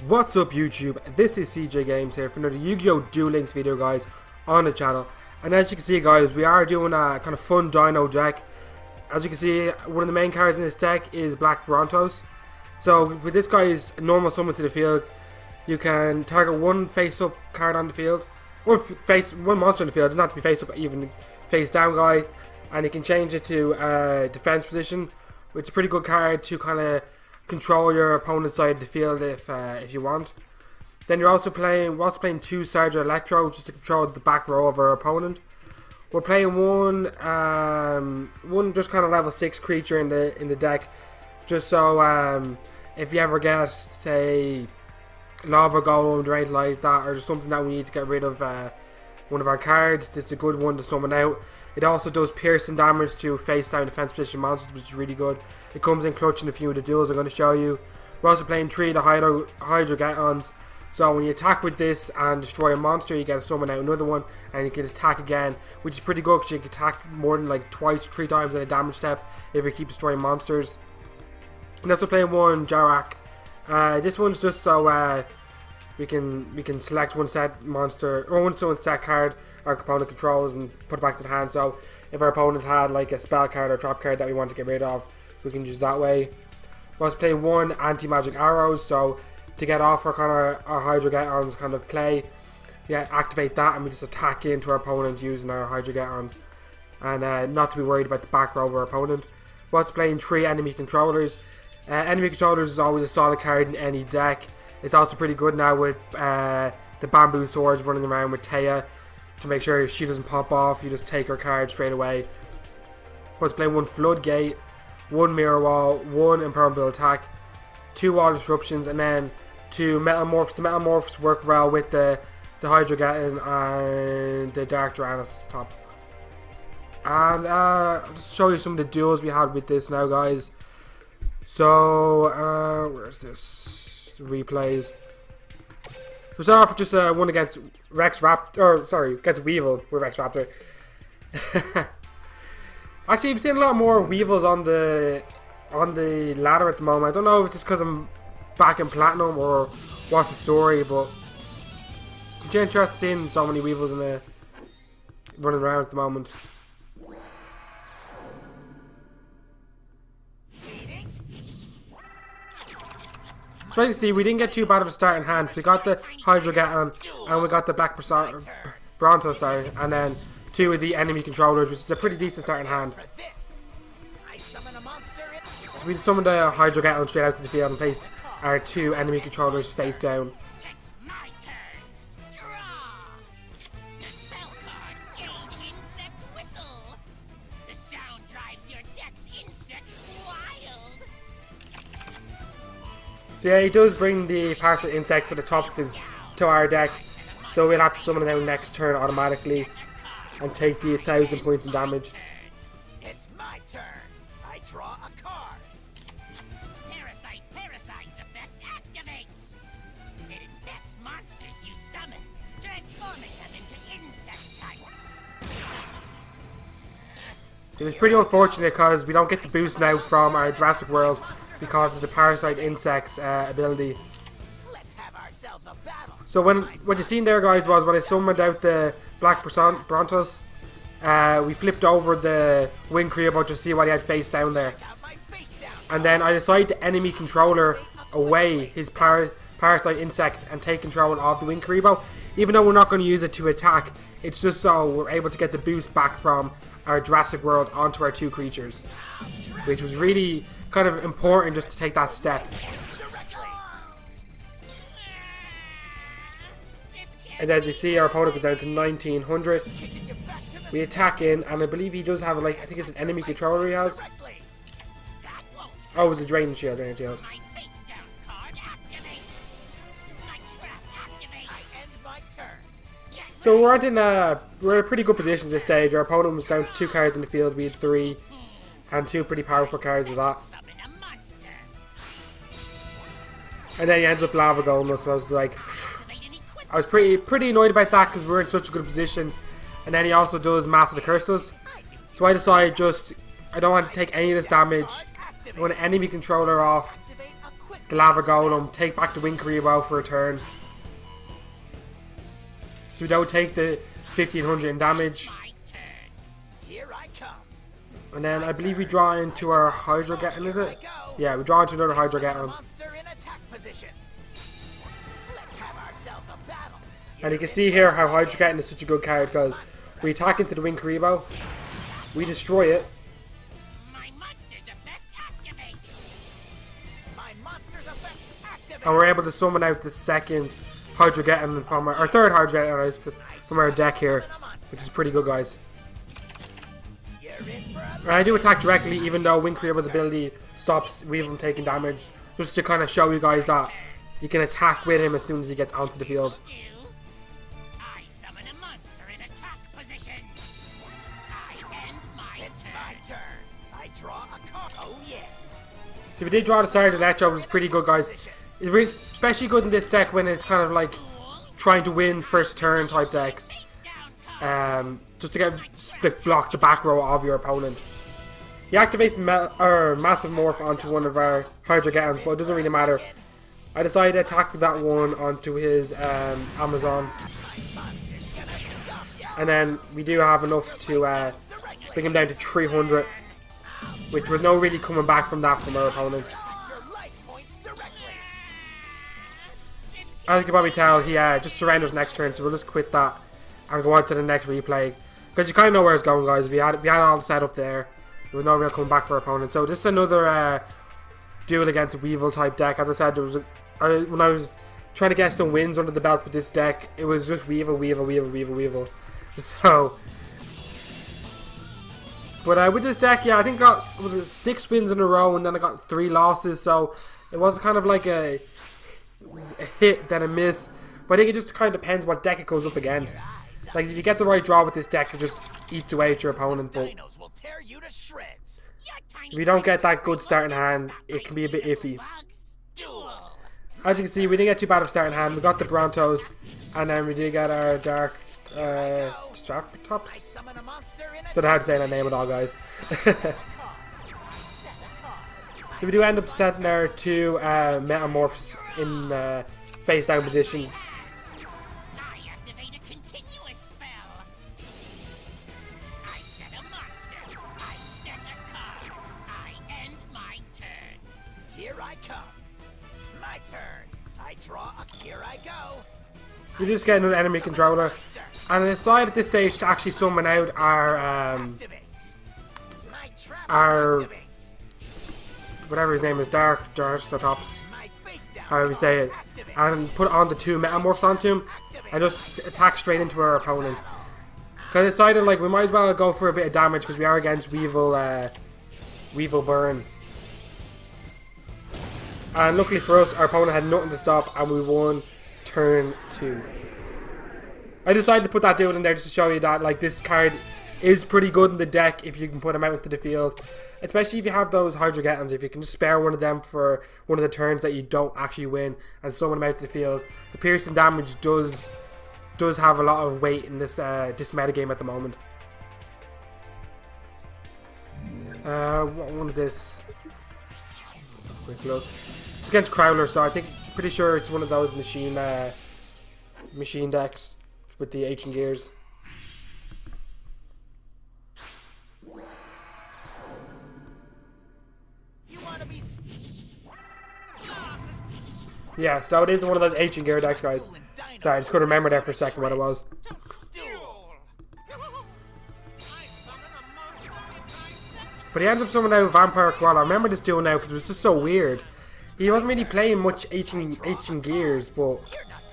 What's up YouTube, this is CJ Games here for another Yu-Gi-Oh! Duel Links video guys on the channel. And as you can see guys, we are doing a kind of fun dino deck. As you can see, one of the main cards in this deck is Black Brontos. So with this guy's normal summon to the field, you can target one face up card on the field, or one monster on the field. It doesn't have to be face up, even face down guys. And you can change it to defense position, which is a pretty good card to kind of control your opponent's side of the field if you want. Then you're also playing two Sergeant Electro just to control the back row of our opponent. We're playing one just kind of level 6 creature in the deck, just so if you ever get, say, Lava Golem or anything like that, or just something that we need to get rid of one of our cards, this is a good one to summon out. It also does piercing damage to face down defense position monsters, which is really good. It comes in clutch in a few of the duels I'm going to show you. We're also playing 3 of the Hydrogetons. So when you attack with this and destroy a monster, you get to summon out another one, and you can attack again, which is pretty good because you can attack more than like twice, 3 times in a damage step if you keep destroying monsters. And also playing one Jarak. This one's just so we can select one set monster or one set card our opponent controls and put it back to the hand. So if our opponent had like a spell card or trap card that we want to get rid of, we can use that way. We're also playing one anti-magic arrows, so to get off our Hydrogetons kind of play, yeah, activate that and we just attack into our opponent using our Hydrogetons, and not to be worried about the back row of our opponent. We're also playing 3 enemy controllers. Enemy controllers is always a solid card in any deck. It's also pretty good now with the bamboo swords running around with Taya to make sure she doesn't pop off. You just take her card straight away. We're playing one Floodgate, one Mirror Wall, one Impermeable Attack, 2 Wall Disruptions, and then 2 Metamorphs. The Metamorphs work well with the Hydrogeton and the Dark Tyrannus top. And I'll just show you some of the duels we had with this now guys. So where's this? Replays. We start off with just one against against Weevil with Rex Raptor. Actually, I've seen a lot more Weevils on the ladder at the moment. I don't know if it's just because I'm back in Platinum or what's the story, but I'm just interested in seeing so many Weevils running around at the moment. So you can see, we didn't get too bad of a start in hand. We got the Hydrogeton and we got the Black Brontos, sorry, and then 2 of the enemy controllers, which is a pretty decent start in hand. So we just summoned the Hydrogeton straight out to the field and place our 2 enemy controllers face down. So yeah, he does bring the Parasite Insect to the top of our deck, so we'll have to summon it out next turn automatically and take the 1,000 points in damage. It's my turn. I draw a card. Parasite effect activates. It infects monsters you summon, transforming them into insect types. It was pretty unfortunate because we don't get the boost now from our Jurassic World because of the Parasite Insect's ability. Let's have ourselves a battle. So what you seen there guys was when I summoned out the Black Brontos, we flipped over the Wind Creeper to see what he had face down there. And then I decided to enemy controller away his Parasite Insect and take control of the Wind Creeper. Even though we're not going to use it to attack, it's just so we're able to get the boost back from our Jurassic World onto our 2 creatures, which was really kind of important just to take that step. And as you see, our opponent goes down to 1900. We attack in, and I believe he does have I think it's an enemy controller he has. Oh, it was a Draining Shield. So we're in a pretty good position at this stage. Our opponent was down to 2 cards in the field. We had 3, and 2 pretty powerful cards with that. And then he ends up Lava Golem, so I was like, I was pretty annoyed about that because we're in such a good position. And then he also does Master the Curses. So I decided I don't want to take any of this damage. I want an enemy controller off the Lava Golem, take back the Wind Karibo for a turn. So we don't take the 1500 in damage. And then I believe we draw into our Hydro Getten, is it? Yeah, we draw into another Hydro Getten. And you can see here how Hydro Getten is such a good card because we attack into the Wind Karibo, we destroy it, and we're able to summon out the second Hydro Getten from our third Hydro Getten from our deck here, which is pretty good, guys. And I do attack directly, even though Wind Karibo's ability stops Weevil from taking damage, just to kind of show you guys that you can attack with him as soon as he gets onto the field. So we did draw the Sergeant Electro, which is pretty good, guys. It's especially good in this deck when it's kind of like trying to win first turn type decks. Just to get block the back row of your opponent. He activates Massive Morph onto one of our Hydro Gettons, but it doesn't really matter. I decided to attack that one onto his Amazon. And then we do have enough to bring him down to 300. Which was no really coming back from that from our opponent. As you can probably tell, he just surrenders next turn, so we'll just quit that and go on to the next replay. Because you kind of know where it's going, guys. We had all set up there. There was no real coming back for our opponent. So this is another duel against a Weevil type deck. As I said, there was when I was trying to get some wins under the belt with this deck, it was just Weevil. So, but with this deck, yeah, I think was it 6 wins in a row, and then I got 3 losses. So it was kind of like a hit, then a miss. But I think it just kind of depends what deck it goes up against. Like, if you get the right draw with this deck, it just eats away at your opponent. But if you don't get that good starting hand, it can be a bit iffy. As you can see, we didn't get too bad of starting hand. We got the Brontos, and then we did get our Dark Distractops. Don't know how to say that name at all, guys. So we do end up setting our 2 Metamorphs in face down position. We just get another enemy controller, and I decided at this stage to actually summon out our whatever his name is, Dark Distractops, however we say it, and put on the 2 Metamorphs onto him, and just attack straight into our opponent. Because I decided, like, we might as well go for a bit of damage because we are against Weevil Burn. And luckily for us, our opponent had nothing to stop, and we won turn 2. I decided to put that duel in there just to show you that, like, this card is pretty good in the deck if you can put them out into the field, especially if you have those Hydro Gettons. If you can just spare one of them for one of the turns that you don't actually win and summon them out to the field, the piercing damage does have a lot of weight in this this metagame at the moment. What one is this? Let's have a quick look. It's against Crowler, so I think pretty sure it's one of those machine decks with the ancient gears. Yeah, so it is one of those ancient gear decks, guys. Sorry, I just couldn't remember there for a second what it was. But he ends up summoning out Vampire Koala. I remember this duel now because it was just so weird. He wasn't really playing much ancient gears, but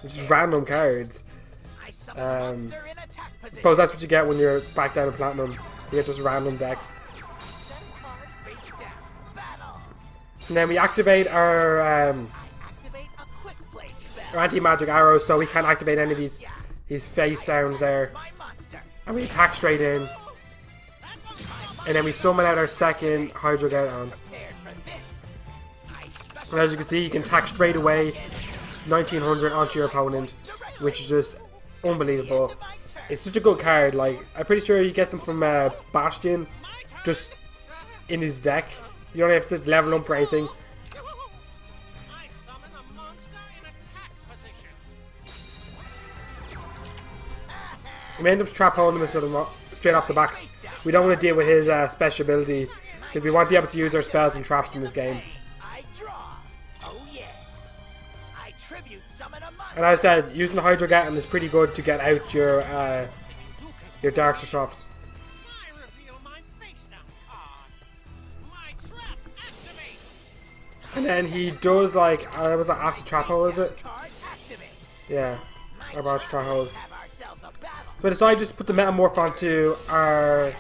just random cards. I suppose that's what you get when you're back down to Platinum. You get just random decks. And then we activate our anti-magic arrows, so we can't activate any of these face sounds there. And we attack straight in. And then we summon out our second Hydro Getten. And as you can see, you can attack straight away 1900 onto your opponent, which is just unbelievable. It's such a good card. Like, I'm pretty sure you get them from Bastion, just in his deck. You don't have to level up or anything. We end up trap holding him straight off the back. We don't want to deal with his special ability because we want to be able to use our spells and traps in this game. And as I said, using the Hydrogaton is pretty good to get out your Dinosaurs. And then he does like, was that Acid Trap Hole, is it? Yeah, our Acid Trap Hole. So I decided just to put the Metamorph onto our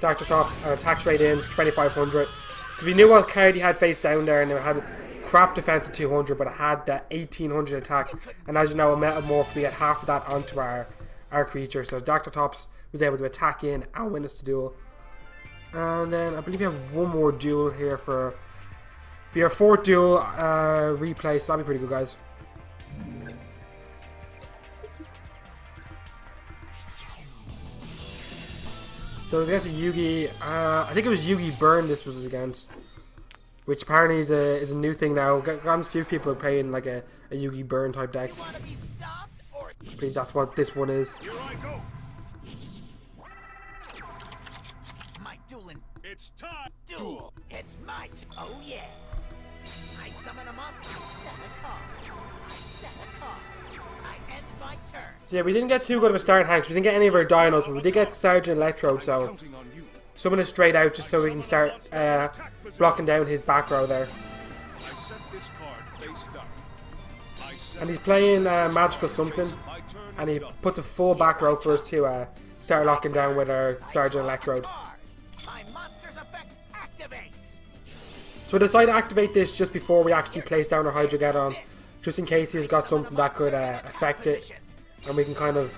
Dinosaurs and attack straight in, 2500. Because we knew what card he had face down there, and it had crap defense at 200, but it had that 1800 attack. And as you know, a Metamorph, we get half of that onto our creature. So Dinosaurs was able to attack in and win us the duel. And then I believe we have one more duel here for be our fourth duel replay, so that'll be pretty good, guys. So against a Yugi, I think it was Yugi Burn this was against, which apparently is a new thing now. Got a few people playing like a Yugi Burn type deck. I believe that's what this one is. It's time. Duel. It's my oh yeah. I summon him up, I set a card. I set a card. I end my turn. So yeah, we didn't get too good of a start, Hanks. We didn't get any of our dinos, but we did get Sergeant Electrode, so summon it straight out just so we can start blocking down his back row there. And he's playing Magical Something, and he puts a full back row for us to start locking down with our Sergeant Electrode. So I decided to activate this just before we actually place down our Hydrogaton, just in case he's got something that could affect it, and we can kind of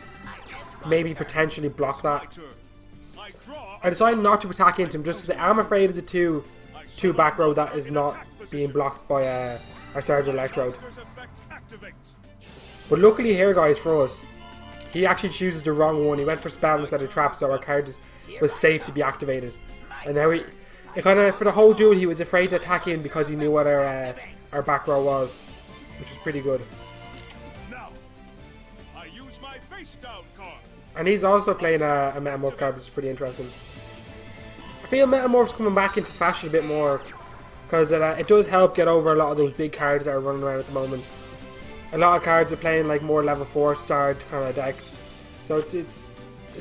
maybe potentially block that. I decided not to attack into him just because I'm afraid of the two back row that is not being blocked by our Sergeant Electrode. But luckily here, guys, for us, he actually chooses the wrong one. He went for spell instead of trap, so our card was safe to be activated. And now it kind of, for the whole duel, he was afraid to attack in because he knew what our back row was, which was pretty good. Now, I use my face down card. And he's also playing a Metamorph card, which is pretty interesting. I feel Metamorph's coming back into fashion a bit more because it does help get over a lot of those big cards that are running around at the moment. A lot of cards are playing like more level 4 star kind of decks, so it's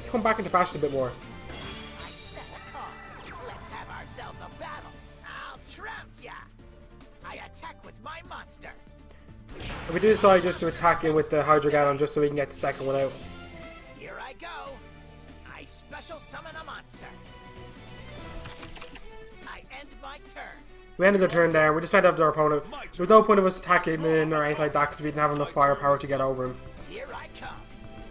come back into fashion a bit more. And we do decide just to attack in with the Hydrogaton just so we can get the second one out. Here I go. I special summon a monster. I end my turn. We ended the turn there. We just went after our opponent. There was no point of us attacking in or anything like that because we didn't have enough firepower to get over him. Here I come.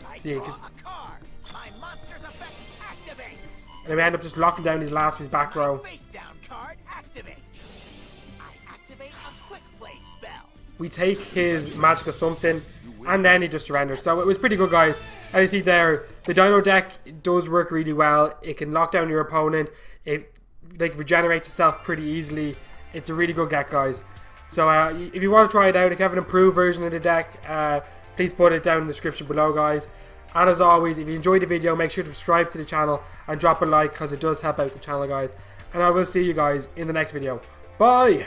I draw a card. My monster's effect activates. And then we end up just locking down his last of his back row. Face down card activates. I activate a quick play spell. We take his Magical Something, and then he just surrenders. So it was pretty good, guys. As you see there, the Dino deck does work really well. It can lock down your opponent. It regenerates itself pretty easily. It's a really good deck, guys. So if you want to try it out, if you have an improved version of the deck, please put it down in the description below, guys. And as always, if you enjoyed the video, make sure to subscribe to the channel and drop a like because it does help out the channel, guys. And I will see you guys in the next video. Bye!